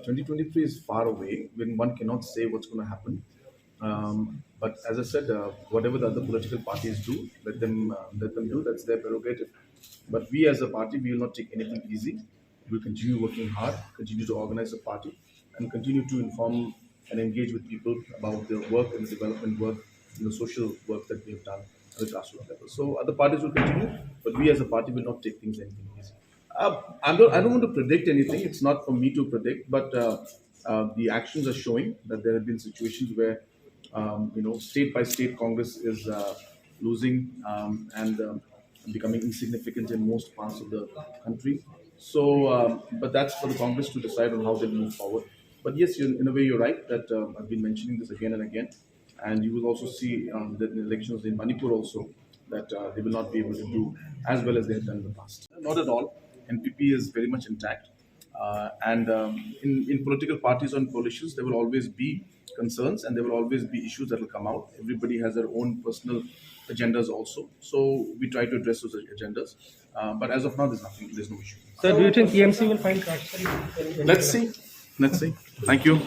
2023 is far away when one cannot say what's going to happen. But as I said, whatever the other political parties do, let them do. That's their prerogative. But we as a party, we will not take anything easy. We'll continue working hard, continue to organize a party, and continue to inform and engage with people about the work and the development work and the social work that we have done at the grassroots level. So other parties will continue, but we as a party will not take things anything easy. I don't want to predict anything. It's not for me to predict, but the actions are showing that there have been situations where, state by state, Congress is losing and becoming insignificant in most parts of the country. So, but that's for the Congress to decide on how they move forward. But yes, in a way, you're right that I've been mentioning this again and again, and you will also see that in elections in Manipur also that they will not be able to do as well as they have done in the past. Not at all. NPP is very much intact, and in political parties or in coalitions, there will always be concerns and there will always be issues that will come out. Everybody has their own personal agendas also, so we try to address those agendas. But as of now, there's no issue. Sir, do you think TMC will find traction? Let's see. Let's see. Thank you.